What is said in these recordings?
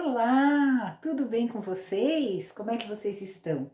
Olá, tudo bem com vocês? Como é que vocês estão?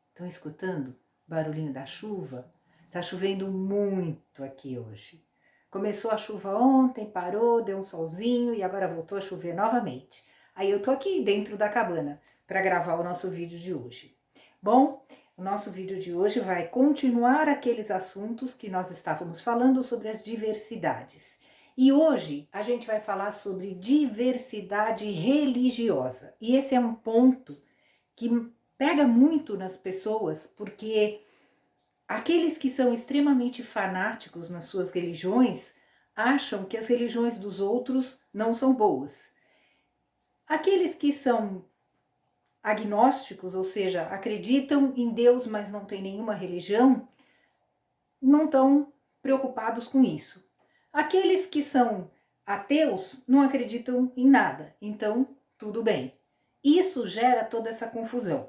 Estão escutando o barulhinho da chuva? Tá chovendo muito aqui hoje. Começou a chuva ontem, parou, deu um solzinho e agora voltou a chover novamente. Aí eu tô aqui dentro da cabana para gravar o nosso vídeo de hoje. Bom, o nosso vídeo de hoje vai continuar aqueles assuntos que nós estávamos falando sobre as diversidades. E hoje a gente vai falar sobre diversidade religiosa. E esse é um ponto que pega muito nas pessoas, porque aqueles que são extremamente fanáticos nas suas religiões acham que as religiões dos outros não são boas. Aqueles que são agnósticos, ou seja, acreditam em Deus, mas não têm nenhuma religião, não estão preocupados com isso. Aqueles que são ateus não acreditam em nada, então tudo bem. Isso gera toda essa confusão.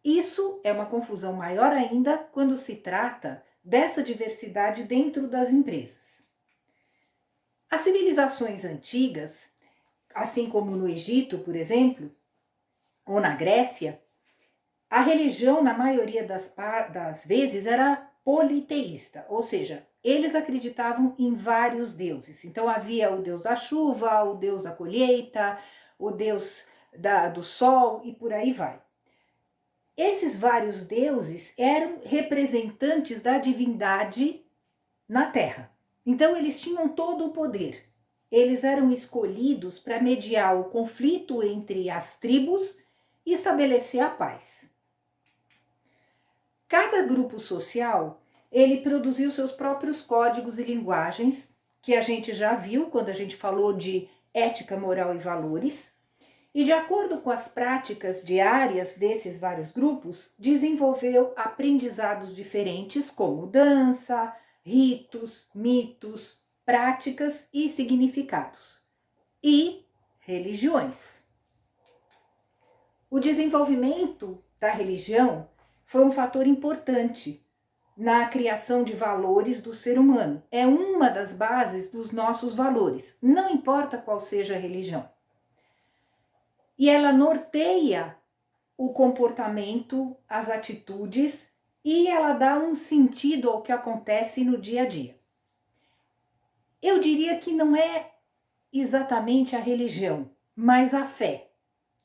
Isso é uma confusão maior ainda quando se trata dessa diversidade dentro das empresas. As civilizações antigas, assim como no Egito, por exemplo, ou na Grécia, a religião, na maioria das vezes, era politeísta, ou seja, eles acreditavam em vários deuses. Então havia o deus da chuva, o deus da colheita, o deus do sol e por aí vai. Esses vários deuses eram representantes da divindade na Terra. Então eles tinham todo o poder. Eles eram escolhidos para mediar o conflito entre as tribos e estabelecer a paz. Cada grupo social, ele produziu seus próprios códigos e linguagens, que a gente já viu quando a gente falou de ética, moral e valores. E de acordo com as práticas diárias desses vários grupos, desenvolveu aprendizados diferentes como dança, ritos, mitos, práticas e significados. E religiões. O desenvolvimento da religião foi um fator importante na criação de valores do ser humano. É uma das bases dos nossos valores, não importa qual seja a religião. E ela norteia o comportamento, as atitudes e ela dá um sentido ao que acontece no dia a dia. Eu diria que não é exatamente a religião, mas a fé.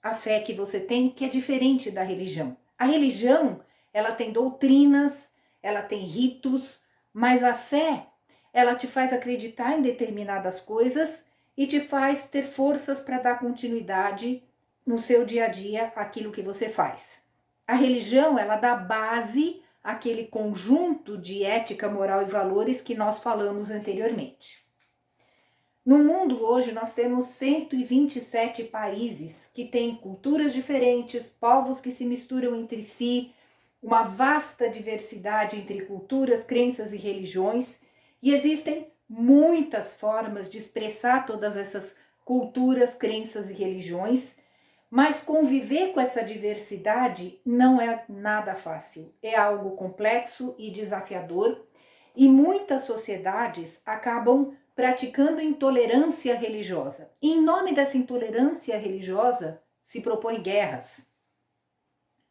A fé que você tem, que é diferente da religião. A religião, ela tem doutrinas, ela tem ritos, mas a fé, ela te faz acreditar em determinadas coisas e te faz ter forças para dar continuidade no seu dia a dia aquilo que você faz. A religião, ela dá base àquele conjunto de ética, moral e valores que nós falamos anteriormente. No mundo hoje nós temos 127 países que têm culturas diferentes, povos que se misturam entre si, uma vasta diversidade entre culturas, crenças e religiões, e existem muitas formas de expressar todas essas culturas, crenças e religiões, mas conviver com essa diversidade não é nada fácil, é algo complexo e desafiador, e muitas sociedades acabam praticando intolerância religiosa. E em nome dessa intolerância religiosa se propõem guerras.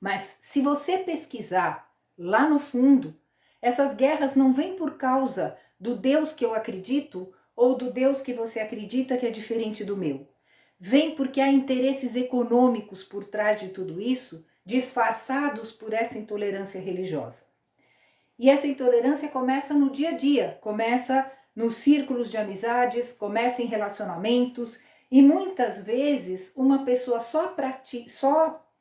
Mas se você pesquisar lá no fundo, essas guerras não vêm por causa do Deus que eu acredito ou do Deus que você acredita que é diferente do meu. Vem porque há interesses econômicos por trás de tudo isso, disfarçados por essa intolerância religiosa. E essa intolerância começa no dia a dia, começa nos círculos de amizades, começa em relacionamentos, e muitas vezes uma pessoa só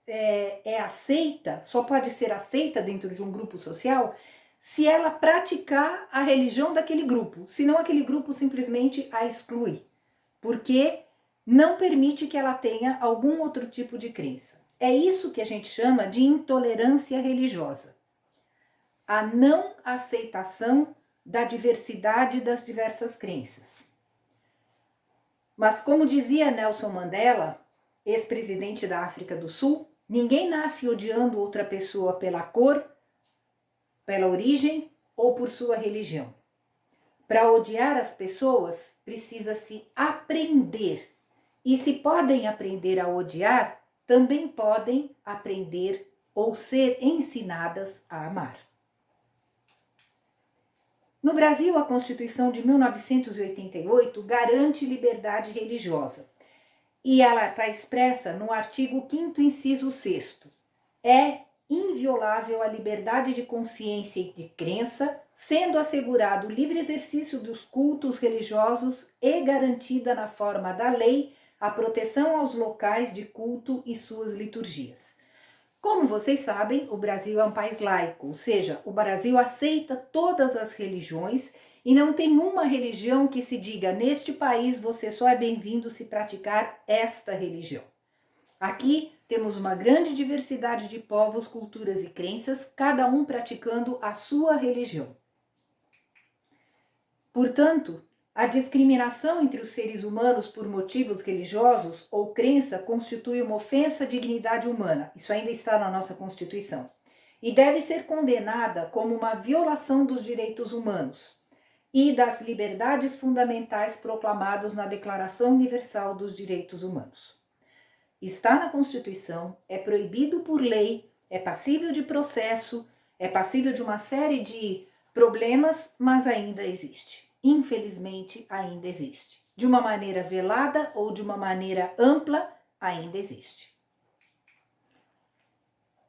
é aceita, só pode ser aceita dentro de um grupo social se ela praticar a religião daquele grupo, senão aquele grupo simplesmente a exclui, porque não permite que ela tenha algum outro tipo de crença. É isso que a gente chama de intolerância religiosa. A não aceitação da diversidade das diversas crenças. Mas como dizia Nelson Mandela, ex-presidente da África do Sul, ninguém nasce odiando outra pessoa pela cor, pela origem ou por sua religião. Para odiar as pessoas, precisa-se aprender E se podem aprender a odiar, também podem aprender ou ser ensinadas a amar. No Brasil, a Constituição de 1988 garante liberdade religiosa e ela está expressa no artigo 5º, inciso 6º. É inviolável a liberdade de consciência e de crença, sendo assegurado o livre exercício dos cultos religiosos e garantida na forma da lei a proteção aos locais de culto e suas liturgias. Como vocês sabem, o Brasil é um país laico, ou seja, o Brasil aceita todas as religiões e não tem uma religião que se diga, neste país você só é bem-vindo se praticar esta religião. Aqui temos uma grande diversidade de povos, culturas e crenças, cada um praticando a sua religião. Portanto, a discriminação entre os seres humanos por motivos religiosos ou crença constitui uma ofensa à dignidade humana. Isso ainda está na nossa Constituição. E deve ser condenada como uma violação dos direitos humanos e das liberdades fundamentais proclamados na Declaração Universal dos Direitos Humanos. Está na Constituição, é proibido por lei, é passível de processo, é passível de uma série de problemas, mas ainda existe. Infelizmente, ainda existe. De uma maneira velada ou de uma maneira ampla, ainda existe.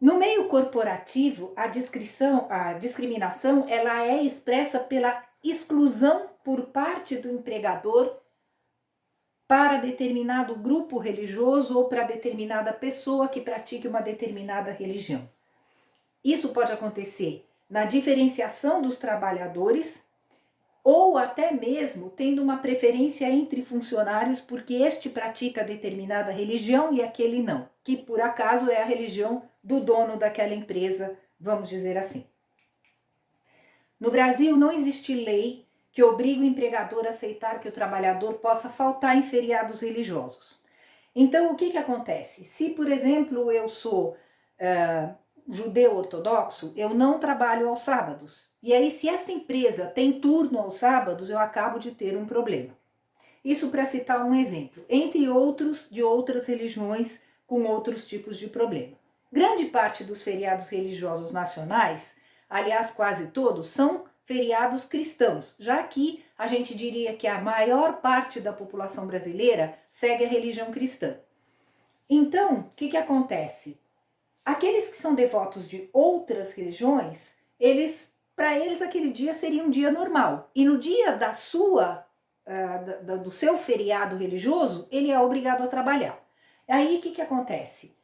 No meio corporativo, a discriminação ela é expressa pela exclusão por parte do empregador para determinado grupo religioso ou para determinada pessoa que pratique uma determinada religião. Isso pode acontecer na diferenciação dos trabalhadores ou até mesmo tendo uma preferência entre funcionários porque este pratica determinada religião e aquele não, que por acaso é a religião do dono daquela empresa, vamos dizer assim. No Brasil não existe lei que obrigue o empregador a aceitar que o trabalhador possa faltar em feriados religiosos. Então, o que acontece? Se, por exemplo, eu sou judeu ortodoxo, eu não trabalho aos sábados. E aí, se esta empresa tem turno aos sábados, eu acabo de ter um problema. Isso para citar um exemplo, entre outros de outras religiões com outros tipos de problema. Grande parte dos feriados religiosos nacionais, aliás, quase todos, são feriados cristãos, já que a gente diria que a maior parte da população brasileira segue a religião cristã. Então, o que acontece? Aqueles que são devotos de outras religiões, para eles aquele dia seria um dia normal. E no dia do seu feriado religioso, ele é obrigado a trabalhar. Aí o que acontece?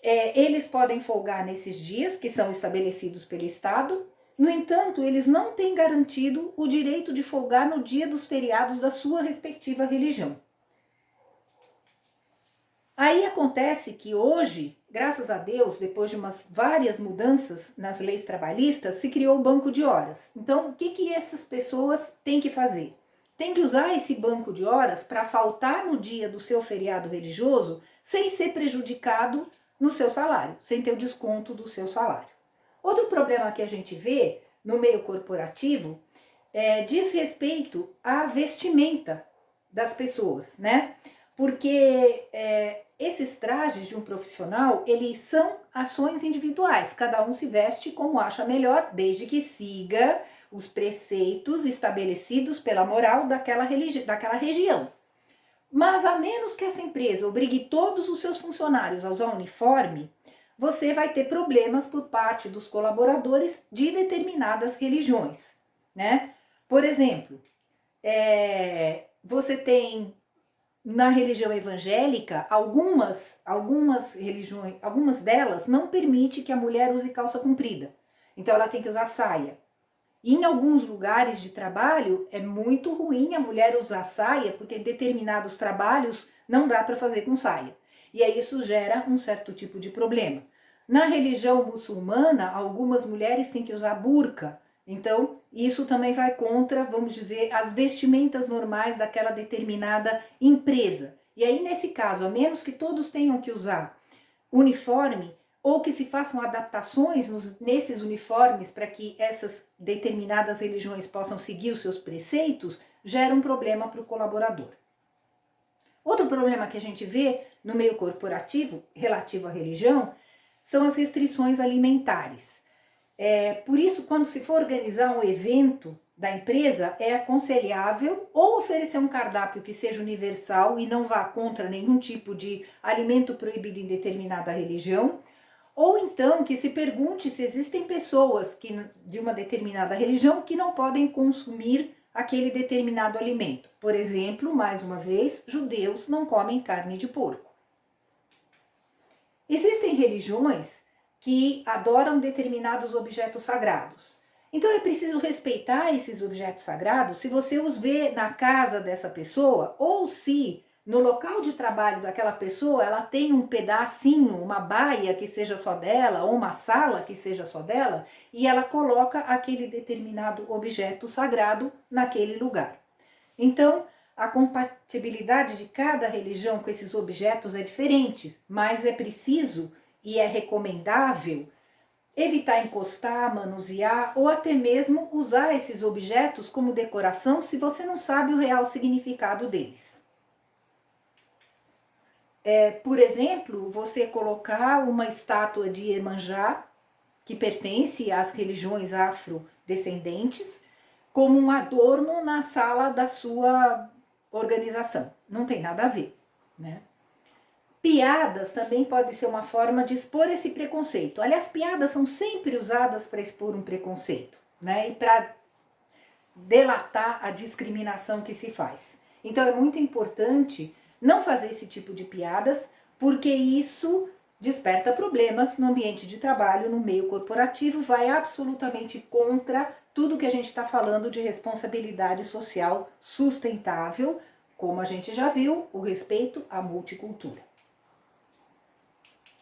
Eles podem folgar nesses dias que são estabelecidos pelo Estado. No entanto, eles não têm garantido o direito de folgar no dia dos feriados da sua respectiva religião. Aí acontece que hoje, graças a Deus, depois de várias mudanças nas leis trabalhistas, se criou o banco de horas. Então, o que essas pessoas têm que fazer? Tem que usar esse banco de horas para faltar no dia do seu feriado religioso sem ser prejudicado no seu salário, sem ter o desconto do seu salário. Outro problema que a gente vê no meio corporativo diz respeito à vestimenta das pessoas, né? Porque esses trajes de um profissional, eles são ações individuais. Cada um se veste como acha melhor, desde que siga os preceitos estabelecidos pela moral daquela região. Mas a menos que essa empresa obrigue todos os seus funcionários a usar uniforme, você vai ter problemas por parte dos colaboradores de determinadas religiões, né? Por exemplo, você tem na religião evangélica, algumas religiões, algumas delas não permitem que a mulher use calça comprida. Então ela tem que usar saia. E em alguns lugares de trabalho é muito ruim a mulher usar saia, porque determinados trabalhos não dá para fazer com saia. E aí isso gera um certo tipo de problema. Na religião muçulmana, algumas mulheres têm que usar burca. Então, isso também vai contra, vamos dizer, as vestimentas normais daquela determinada empresa. E aí, nesse caso, a menos que todos tenham que usar uniforme ou que se façam adaptações nesses uniformes para que essas determinadas religiões possam seguir os seus preceitos, gera um problema para o colaborador. Outro problema que a gente vê no meio corporativo, relativo à religião, são as restrições alimentares. Por isso, quando se for organizar um evento da empresa, é aconselhável ou oferecer um cardápio que seja universal e não vá contra nenhum tipo de alimento proibido em determinada religião, ou então que se pergunte se existem pessoas de uma determinada religião que não podem consumir aquele determinado alimento. Por exemplo, mais uma vez, judeus não comem carne de porco. Existem religiões que adoram determinados objetos sagrados. Então é preciso respeitar esses objetos sagrados se você os vê na casa dessa pessoa ou se no local de trabalho daquela pessoa ela tem um pedacinho, uma baia que seja só dela ou uma sala que seja só dela e ela coloca aquele determinado objeto sagrado naquele lugar. Então, a compatibilidade de cada religião com esses objetos é diferente, mas é preciso e é recomendável evitar encostar, manusear ou até mesmo usar esses objetos como decoração se você não sabe o real significado deles. Por exemplo, você colocar uma estátua de Iemanjá, que pertence às religiões afrodescendentes, como um adorno na sala da sua organização. Não tem nada a ver, né? Piadas também pode ser uma forma de expor esse preconceito. Aliás, piadas são sempre usadas para expor um preconceito, né? E para delatar a discriminação que se faz. Então é muito importante não fazer esse tipo de piadas, porque isso desperta problemas no ambiente de trabalho, no meio corporativo, vai absolutamente contra tudo que a gente está falando de responsabilidade social sustentável, como a gente já viu, o respeito à multicultura.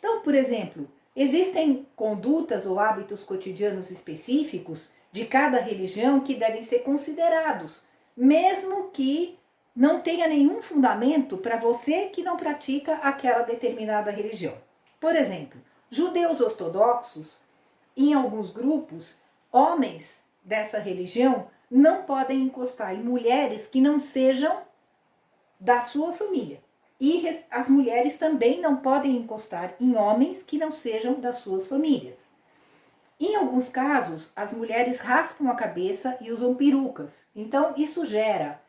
Então, por exemplo, existem condutas ou hábitos cotidianos específicos de cada religião que devem ser considerados, mesmo que não tenha nenhum fundamento para você que não pratica aquela determinada religião. Por exemplo, judeus ortodoxos, em alguns grupos, homens dessa religião não podem encostar em mulheres que não sejam da sua família. E as mulheres também não podem encostar em homens que não sejam das suas famílias. Em alguns casos, as mulheres raspam a cabeça e usam perucas. Então, isso gera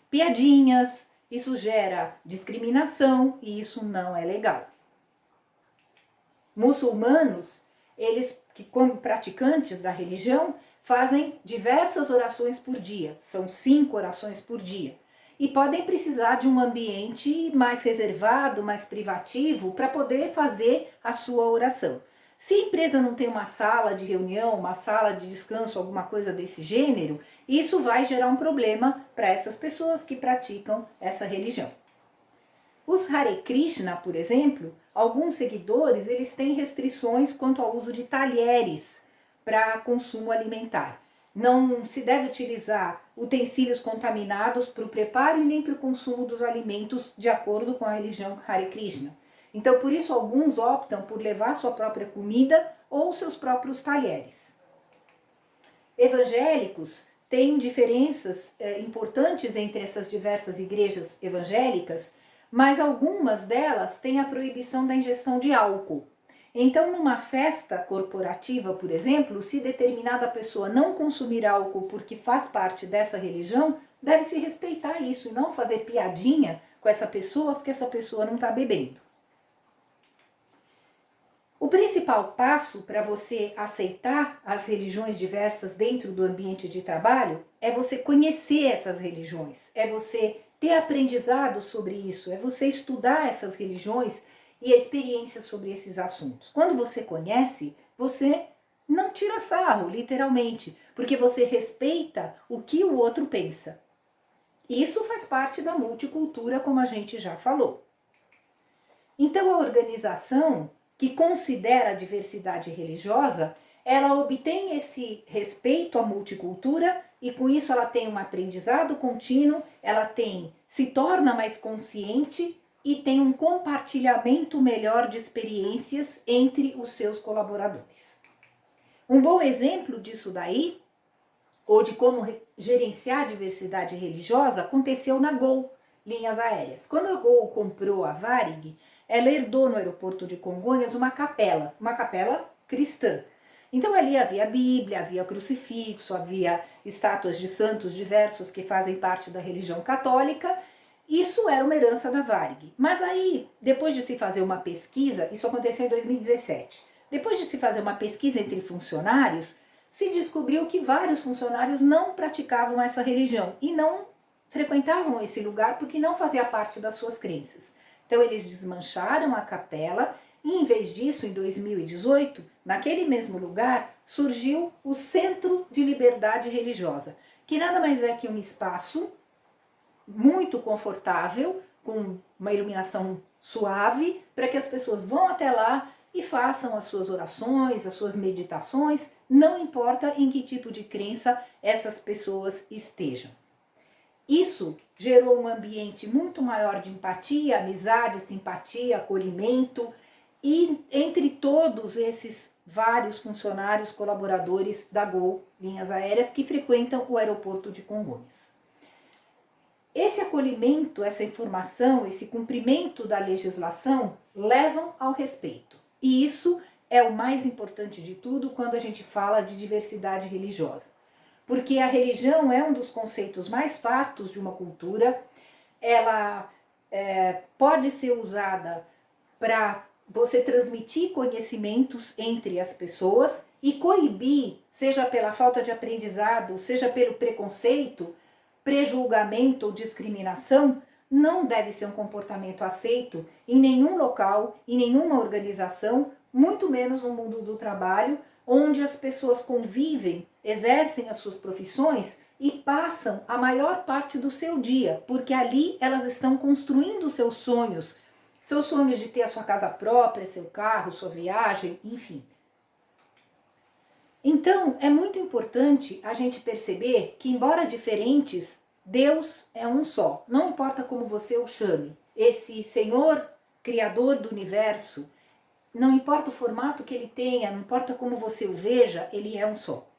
piadinhas, isso gera discriminação e isso não é legal. Muçulmanos, eles, que como praticantes da religião, fazem diversas orações por dia. São 5 orações por dia. E podem precisar de um ambiente mais reservado, mais privativo, para poder fazer a sua oração. Se a empresa não tem uma sala de reunião, uma sala de descanso, alguma coisa desse gênero, isso vai gerar um problema para essas pessoas que praticam essa religião. Os Hare Krishna, por exemplo, alguns seguidores, eles têm restrições quanto ao uso de talheres para consumo alimentar. Não se deve utilizar utensílios contaminados para o preparo e nem para o consumo dos alimentos de acordo com a religião Hare Krishna. Então, por isso, alguns optam por levar sua própria comida ou seus próprios talheres. Evangélicos têm diferenças importantes entre essas diversas igrejas evangélicas, mas algumas delas têm a proibição da ingestão de álcool. Então, numa festa corporativa, por exemplo, se determinada pessoa não consumir álcool porque faz parte dessa religião, deve-se respeitar isso e não fazer piadinha com essa pessoa porque essa pessoa não está bebendo. O principal passo para você aceitar as religiões diversas dentro do ambiente de trabalho é você conhecer essas religiões, é você ter aprendizado sobre isso, é você estudar essas religiões e a experiência sobre esses assuntos. Quando você conhece, você não tira sarro, literalmente, porque você respeita o que o outro pensa. Isso faz parte da multicultura, como a gente já falou. Então, a organização que considera a diversidade religiosa, ela obtém esse respeito à multicultura e com isso ela tem um aprendizado contínuo, ela se torna mais consciente e tem um compartilhamento melhor de experiências entre os seus colaboradores. Um bom exemplo disso daí, ou de como gerenciar a diversidade religiosa, aconteceu na Gol, Linhas Aéreas. Quando a Gol comprou a Varig, ela herdou no aeroporto de Congonhas uma capela cristã. Então ali havia a Bíblia, havia crucifixo, havia estátuas de santos diversos que fazem parte da religião católica. Isso era uma herança da Varig. Mas aí, depois de se fazer uma pesquisa, isso aconteceu em 2017, depois de se fazer uma pesquisa entre funcionários, se descobriu que vários funcionários não praticavam essa religião e não frequentavam esse lugar porque não fazia parte das suas crenças. Então eles desmancharam a capela e, em vez disso, em 2018, naquele mesmo lugar, surgiu o Centro de Liberdade Religiosa, que nada mais é que um espaço muito confortável, com uma iluminação suave, para que as pessoas vão até lá e façam as suas orações, as suas meditações, não importa em que tipo de crença essas pessoas estejam. Isso gerou um ambiente muito maior de empatia, amizade, simpatia, acolhimento, e entre todos esses vários funcionários colaboradores da Gol Linhas Aéreas que frequentam o aeroporto de Congonhas. Esse acolhimento, essa informação, esse cumprimento da legislação levam ao respeito. E isso é o mais importante de tudo quando a gente fala de diversidade religiosa. Porque a religião é um dos conceitos mais fartos de uma cultura, ela pode ser usada para você transmitir conhecimentos entre as pessoas e coibir, seja pela falta de aprendizado, seja pelo preconceito, prejulgamento ou discriminação, não deve ser um comportamento aceito em nenhum local, em nenhuma organização, muito menos no mundo do trabalho, onde as pessoas convivem, exercem as suas profissões e passam a maior parte do seu dia, porque ali elas estão construindo seus sonhos de ter a sua casa própria, seu carro, sua viagem, enfim. Então, é muito importante a gente perceber que, embora diferentes, Deus é um só. Não importa como você o chame. Esse Senhor, Criador do Universo, não importa o formato que ele tenha, não importa como você o veja, ele é um só.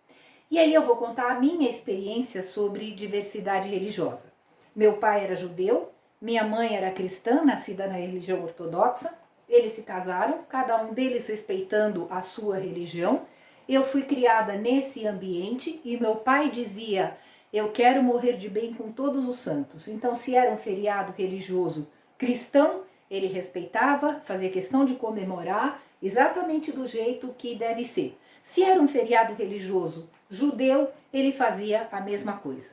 E aí eu vou contar a minha experiência sobre diversidade religiosa. Meu pai era judeu, minha mãe era cristã, nascida na religião ortodoxa. Eles se casaram, cada um deles respeitando a sua religião. Eu fui criada nesse ambiente e meu pai dizia: eu quero morrer de bem com todos os santos. Então, se era um feriado religioso cristão, ele respeitava, fazia questão de comemorar exatamente do jeito que deve ser. Se era um feriado religioso judeu, ele fazia a mesma coisa.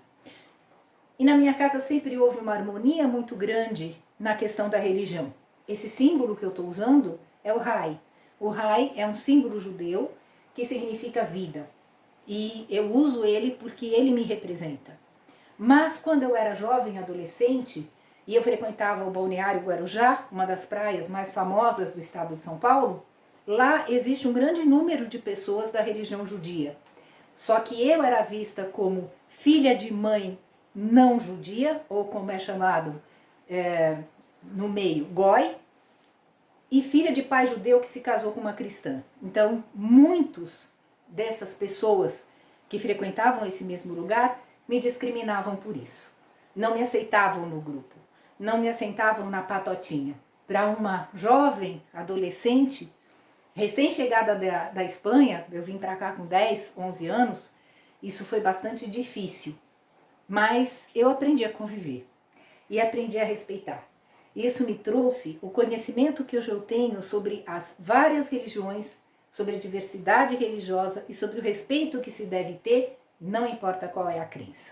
E na minha casa sempre houve uma harmonia muito grande na questão da religião. Esse símbolo que eu estou usando é o Rai. O Rai é um símbolo judeu que significa vida. E eu uso ele porque ele me representa. Mas quando eu era jovem, adolescente, e eu frequentava o Balneário Guarujá, uma das praias mais famosas do estado de São Paulo, lá existe um grande número de pessoas da religião judia. Só que eu era vista como filha de mãe não judia, ou como é chamado no meio, goi, e filha de pai judeu que se casou com uma cristã. Então, muitos dessas pessoas que frequentavam esse mesmo lugar me discriminavam por isso. Não me aceitavam no grupo, não me aceitavam na patotinha. Para uma jovem adolescente, recém-chegada da Espanha, eu vim para cá com 10, 11 anos, isso foi bastante difícil. Mas eu aprendi a conviver e aprendi a respeitar. Isso me trouxe o conhecimento que hoje eu tenho sobre as várias religiões, sobre a diversidade religiosa e sobre o respeito que se deve ter, não importa qual é a crença.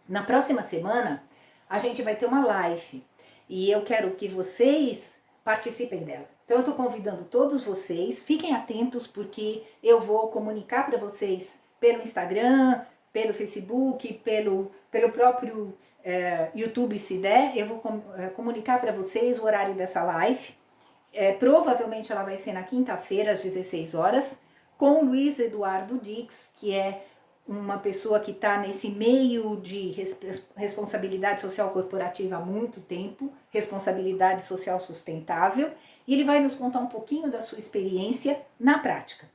Na próxima semana, a gente vai ter uma live e eu quero que vocês participem dela. Então eu estou convidando todos vocês, fiquem atentos porque eu vou comunicar para vocês pelo Instagram, pelo Facebook, pelo próprio YouTube, se der, eu vou comunicar para vocês o horário dessa live. Provavelmente ela vai ser na quinta-feira, às 16 horas, com o Luiz Eduardo Dix, que é uma pessoa que está nesse meio de responsabilidade social corporativa há muito tempo, responsabilidade social sustentável, e ele vai nos contar um pouquinho da sua experiência na prática.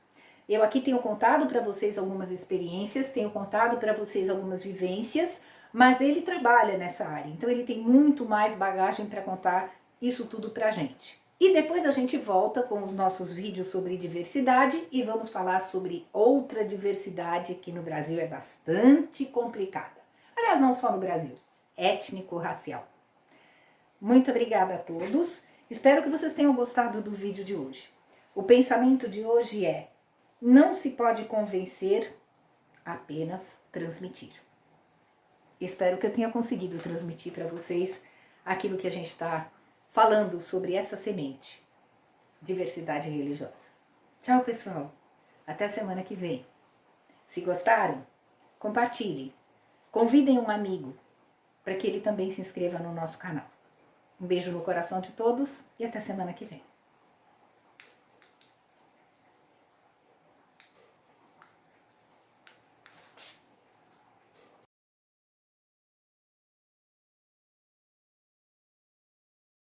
Eu aqui tenho contado para vocês algumas experiências, tenho contado para vocês algumas vivências, mas ele trabalha nessa área, então ele tem muito mais bagagem para contar isso tudo pra gente. E depois a gente volta com os nossos vídeos sobre diversidade e vamos falar sobre outra diversidade que no Brasil é bastante complicada. Aliás, não só no Brasil, étnico-racial. Muito obrigada a todos. Espero que vocês tenham gostado do vídeo de hoje. O pensamento de hoje é: não se pode convencer, apenas transmitir. Espero que eu tenha conseguido transmitir para vocês aquilo que a gente está falando sobre essa semente, diversidade religiosa. Tchau, pessoal. Até semana que vem. Se gostaram, compartilhem. Convidem um amigo para que ele também se inscreva no nosso canal. Um beijo no coração de todos e até semana que vem.